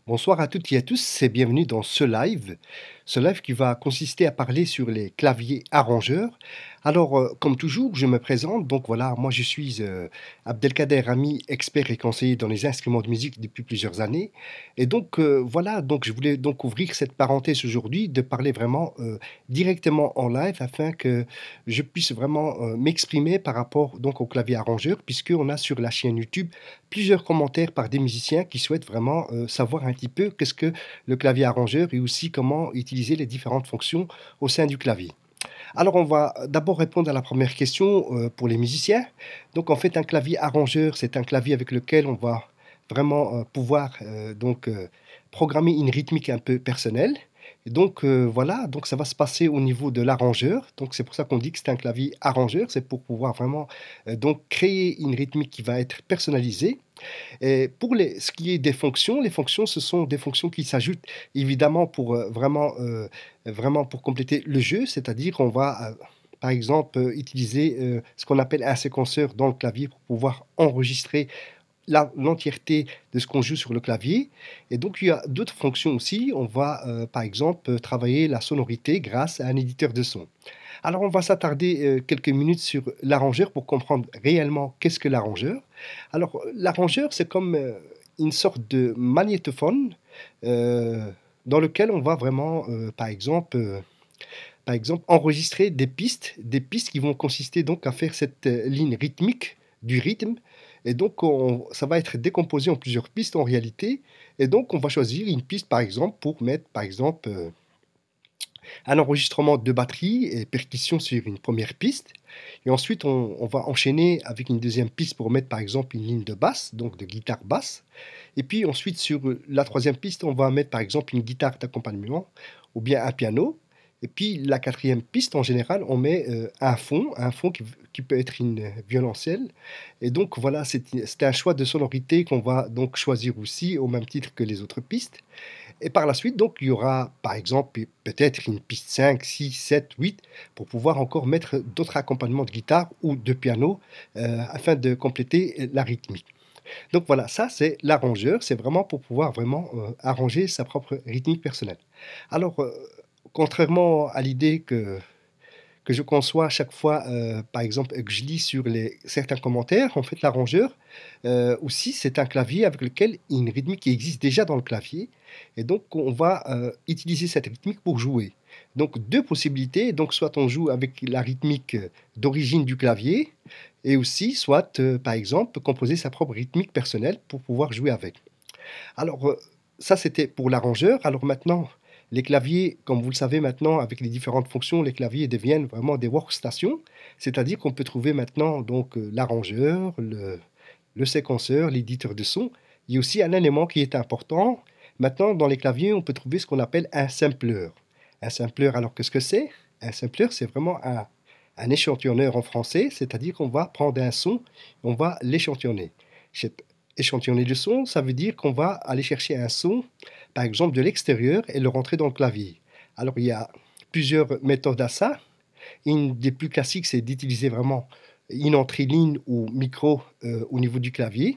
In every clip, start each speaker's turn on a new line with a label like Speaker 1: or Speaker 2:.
Speaker 1: Bonsoir à toutes et à tous et bienvenue dans ce live qui va consister à parler sur les claviers arrangeurs. Alors, comme toujours, je me présente. Donc voilà, moi je suis Abdelkader Rami, expert et conseiller dans les instruments de musique depuis plusieurs années. Et donc voilà, donc je voulais donc ouvrir cette parenthèse aujourd'hui de parler vraiment directement en live afin que je puisse vraiment m'exprimer par rapport donc au clavier arrangeur, puisqu'on a sur la chaîne YouTube plusieurs commentaires par des musiciens qui souhaitent vraiment savoir un petit peu qu'est-ce que le clavier arrangeur et aussi comment utiliser les différentes fonctions au sein du clavier. Alors on va d'abord répondre à la première question pour les musiciens. Donc en fait un clavier arrangeur, c'est un clavier avec lequel on va vraiment pouvoir programmer une rythmique un peu personnelle. Et donc voilà, donc ça va se passer au niveau de l'arrangeur. Donc c'est pour ça qu'on dit que c'est un clavier arrangeur, c'est pour pouvoir vraiment donc créer une rythmique qui va être personnalisée. Et pour ce qui est des fonctions, les fonctions, ce sont des fonctions qui s'ajoutent évidemment pour vraiment pour compléter le jeu, c'est-à-dire qu'on va par exemple utiliser ce qu'on appelle un séquenceur dans le clavier pour pouvoir enregistrer l'entièreté de ce qu'on joue sur le clavier. Et donc il y a d'autres fonctions aussi. On va par exemple travailler la sonorité grâce à un éditeur de son. Alors on va s'attarder quelques minutes sur l'arrangeur pour comprendre réellement qu'est-ce que l'arrangeur. Alors l'arrangeur, c'est comme une sorte de magnétophone euh, dans lequel on va vraiment, par exemple, enregistrer des pistes qui vont consister donc à faire cette ligne rythmique du rythme. Et donc ça va être décomposé en plusieurs pistes en réalité. Et donc on va choisir une piste par exemple pour mettre par exemple un enregistrement de batterie et percussion sur une première piste. Et ensuite, on va enchaîner avec une deuxième piste pour mettre par exemple une ligne de basse, donc de guitare basse. Et puis ensuite, sur la troisième piste, on va mettre par exemple une guitare d'accompagnement ou bien un piano. Et puis la quatrième piste, en général, on met un fond qui peut être une violoncelle. Et donc voilà, c'est un choix de sonorité qu'on va donc choisir aussi au même titre que les autres pistes. Et par la suite, donc, il y aura, par exemple, peut-être une piste 5, 6, 7, 8, pour pouvoir encore mettre d'autres accompagnements de guitare ou de piano afin de compléter la rythmique. Donc voilà, ça c'est l'arrangeur, c'est vraiment pour pouvoir vraiment arranger sa propre rythmique personnelle. Alors, contrairement à l'idée que je conçois à chaque fois, par exemple, que je lis sur certains commentaires, en fait, l'arrangeur, aussi, c'est un clavier avec lequel il y a une rythmique qui existe déjà dans le clavier. Et donc, on va utiliser cette rythmique pour jouer. Donc, deux possibilités. Donc, soit on joue avec la rythmique d'origine du clavier, et aussi, soit, par exemple, composer sa propre rythmique personnelle pour pouvoir jouer avec. Alors, ça, c'était pour l'arrangeur. Alors maintenant, les claviers, comme vous le savez maintenant, avec les différentes fonctions, les claviers deviennent vraiment des workstations. C'est-à-dire qu'on peut trouver maintenant donc l'arrangeur, le séquenceur, l'éditeur de son. Il y a aussi un élément qui est important. Maintenant, dans les claviers, on peut trouver ce qu'on appelle un sampler. Un sampler, alors qu'est-ce que c'est? Un sampler, c'est vraiment un échantillonneur en français, c'est-à-dire qu'on va prendre un son, on va l'échantillonner. Échantillonner le son, ça veut dire qu'on va aller chercher un son, par exemple de l'extérieur, et le rentrer dans le clavier. Alors il y a plusieurs méthodes à ça. Une des plus classiques, c'est d'utiliser vraiment une entrée ligne ou micro au niveau du clavier,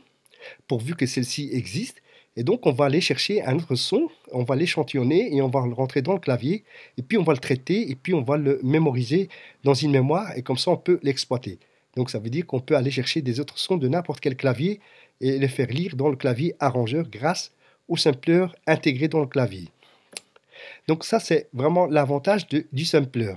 Speaker 1: pourvu que celle-ci existe. Et donc on va aller chercher un autre son, on va l'échantillonner et on va le rentrer dans le clavier, et puis on va le traiter, et puis on va le mémoriser dans une mémoire, et comme ça on peut l'exploiter. Donc ça veut dire qu'on peut aller chercher des autres sons de n'importe quel clavier et les faire lire dans le clavier arrangeur grâce au sampler intégré dans le clavier. Donc ça, c'est vraiment l'avantage du sampler.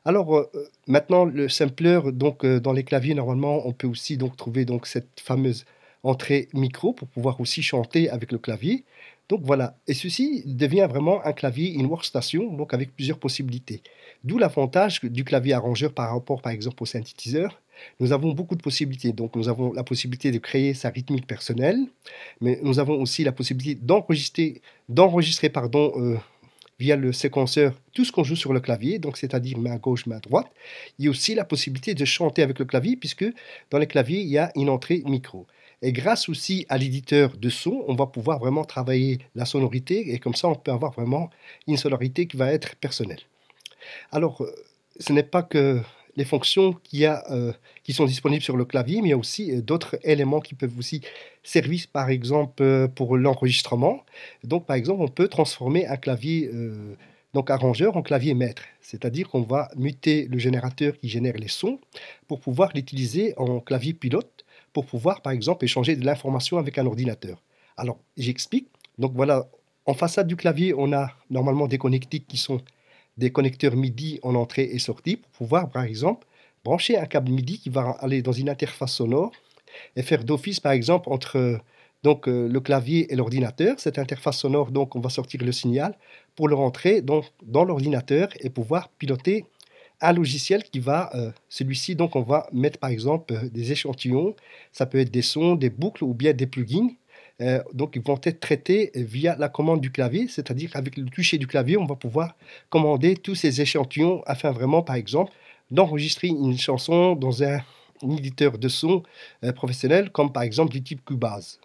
Speaker 1: Alors maintenant, le sampler, donc dans les claviers, normalement, on peut aussi donc trouver donc cette fameuse entrée micro pour pouvoir aussi chanter avec le clavier. Donc voilà, et ceci devient vraiment un clavier, une workstation, donc avec plusieurs possibilités. D'où l'avantage du clavier arrangeur par rapport, par exemple, au synthétiseur. Nous avons beaucoup de possibilités. Donc nous avons la possibilité de créer sa rythmique personnelle, mais nous avons aussi la possibilité d'enregistrer via le séquenceur tout ce qu'on joue sur le clavier, donc c'est-à-dire main gauche, main droite. Il y a aussi la possibilité de chanter avec le clavier, puisque dans les claviers, il y a une entrée micro. Et grâce aussi à l'éditeur de son, on va pouvoir vraiment travailler la sonorité, et comme ça, on peut avoir vraiment une sonorité qui va être personnelle. Alors, ce n'est pas que les fonctions qui sont disponibles sur le clavier, mais il y a aussi d'autres éléments qui peuvent aussi servir, par exemple, pour l'enregistrement. Donc, par exemple, on peut transformer un clavier donc arrangeur en clavier maître, c'est-à-dire qu'on va muter le générateur qui génère les sons pour pouvoir l'utiliser en clavier pilote, pour pouvoir, par exemple, échanger de l'information avec un ordinateur. Alors, j'explique. Donc voilà, en façade du clavier, on a normalement des connectiques qui sont des connecteurs MIDI en entrée et sortie pour pouvoir, par exemple, brancher un câble MIDI qui va aller dans une interface sonore et faire d'office, par exemple, entre le clavier et l'ordinateur. Cette interface sonore, donc, on va sortir le signal pour le rentrer dans l'ordinateur et pouvoir piloter un logiciel qui va, celui-ci, donc, on va mettre, par exemple, des échantillons. Ça peut être des sons, des boucles ou bien des plugins. Donc, ils vont être traités via la commande du clavier, c'est-à-dire avec le toucher du clavier, on va pouvoir commander tous ces échantillons afin vraiment, par exemple, d'enregistrer une chanson dans un éditeur de son professionnel, comme par exemple du type Cubase.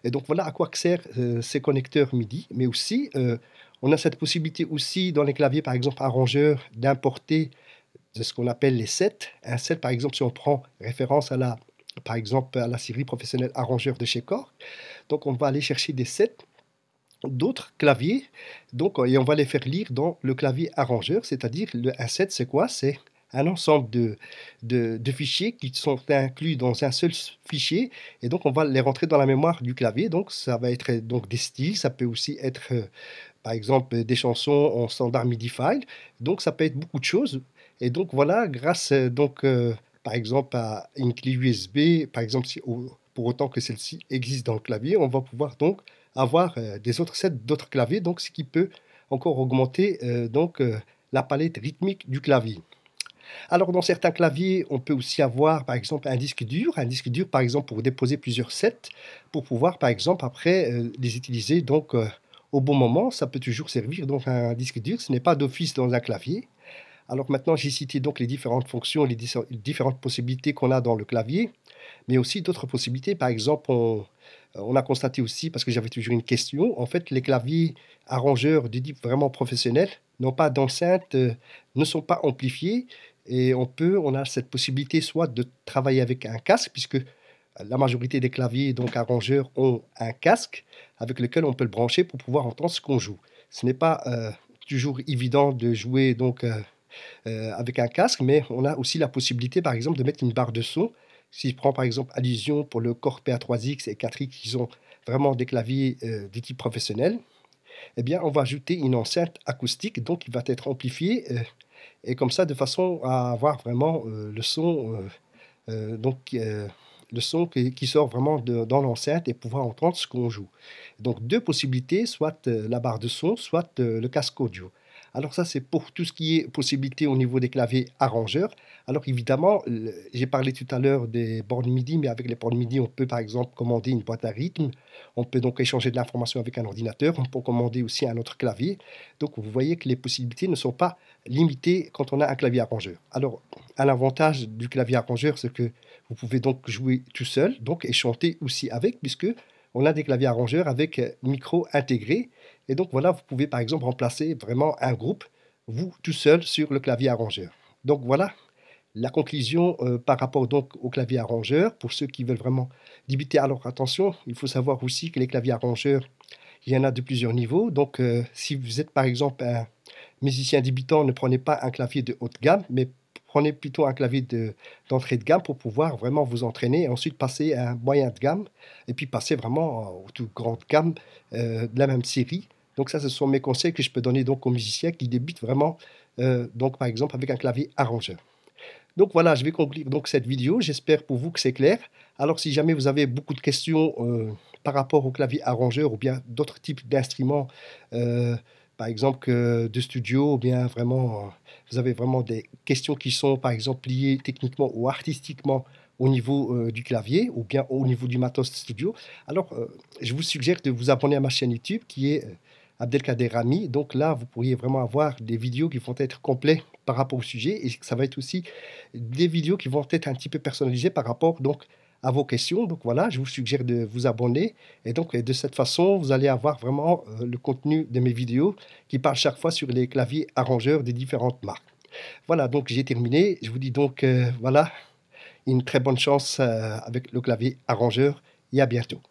Speaker 1: Et donc voilà à quoi servent ces connecteurs MIDI, mais aussi on a cette possibilité aussi dans les claviers, par exemple arrangeurs, d'importer de ce qu'on appelle les sets. Un set, par exemple, si on prend référence par exemple, à la série professionnelle arrangeur de chez Korg, donc on va aller chercher des sets d'autres claviers, donc, et on va les faire lire dans le clavier arrangeur, c'est-à-dire un set, c'est quoi? C'est un ensemble de fichiers qui sont inclus dans un seul fichier, et donc on va les rentrer dans la mémoire du clavier. Donc ça va être donc des styles, ça peut aussi être par exemple des chansons en standard MIDI file, donc ça peut être beaucoup de choses. Et donc voilà, grâce par exemple à une clé USB, par exemple pour autant que celle-ci existe dans le clavier, on va pouvoir donc avoir des autres sets d'autres claviers, donc ce qui peut encore augmenter la palette rythmique du clavier. Alors, dans certains claviers, on peut aussi avoir, par exemple, un disque dur. Un disque dur, par exemple, pour déposer plusieurs sets, pour pouvoir, par exemple, après, les utiliser au bon moment. Ça peut toujours servir. Donc, un disque dur, ce n'est pas d'office dans un clavier. Alors maintenant, j'ai cité donc les différentes fonctions, les différentes possibilités qu'on a dans le clavier, mais aussi d'autres possibilités. Par exemple, on a constaté aussi, parce que j'avais toujours une question, en fait, les claviers arrangeurs de type vraiment professionnel n'ont pas d'enceinte, ne sont pas amplifiés, et on a cette possibilité soit de travailler avec un casque, puisque la majorité des claviers donc arrangeurs ont un casque avec lequel on peut le brancher pour pouvoir entendre ce qu'on joue. Ce n'est pas toujours évident de jouer avec un casque, mais on a aussi la possibilité, par exemple, de mettre une barre de son. Si je prends par exemple Allusion pour le Korg PA3X et 4X, qui sont vraiment des claviers de type professionnel, eh bien, on va ajouter une enceinte acoustique, donc qui va être amplifiée, et comme ça, de façon à avoir vraiment le son qui sort vraiment dans l'enceinte et pouvoir entendre ce qu'on joue. Donc, deux possibilités, soit la barre de son, soit le casque audio. Alors ça, c'est pour tout ce qui est possibilité au niveau des claviers arrangeurs. Alors évidemment, j'ai parlé tout à l'heure des bornes MIDI, mais avec les bornes MIDI, on peut par exemple commander une boîte à rythme. On peut donc échanger de l'information avec un ordinateur. On peut commander aussi un autre clavier. Donc vous voyez que les possibilités ne sont pas limitées quand on a un clavier arrangeur. Alors, un avantage du clavier arrangeur, c'est que vous pouvez donc jouer tout seul, donc et chanter aussi avec, puisque on a des claviers arrangeurs avec micro intégré. Et donc voilà, vous pouvez par exemple remplacer vraiment un groupe, vous tout seul sur le clavier arrangeur. Donc voilà la conclusion par rapport donc au clavier arrangeur. Pour ceux qui veulent vraiment débuter, alors attention, il faut savoir aussi que les claviers arrangeurs, il y en a de plusieurs niveaux. Donc si vous êtes par exemple un musicien débutant, ne prenez pas un clavier de haute gamme, mais prenez plutôt un clavier d'entrée de gamme pour pouvoir vraiment vous entraîner et ensuite passer à un moyen de gamme et puis passer vraiment aux toute grande gamme de la même série. Donc ça, ce sont mes conseils que je peux donner donc aux musiciens qui débutent vraiment, donc par exemple avec un clavier arrangeur. Donc voilà, je vais conclure donc cette vidéo. J'espère pour vous que c'est clair. Alors si jamais vous avez beaucoup de questions par rapport au clavier arrangeur ou bien d'autres types d'instruments, par exemple de studio, ou bien vraiment, vous avez vraiment des questions qui sont par exemple liées techniquement ou artistiquement au niveau du clavier ou bien au niveau du matos studio, alors je vous suggère de vous abonner à ma chaîne YouTube qui est Abdelkader Rami. Donc là, vous pourriez vraiment avoir des vidéos qui vont être complètes par rapport au sujet et ça va être aussi des vidéos qui vont être un petit peu personnalisées par rapport donc à vos questions. Donc voilà, je vous suggère de vous abonner et donc de cette façon, vous allez avoir vraiment le contenu de mes vidéos qui parlent chaque fois sur les claviers arrangeurs des différentes marques. Voilà, donc j'ai terminé. Je vous dis donc, voilà, une très bonne chance avec le clavier arrangeur et à bientôt.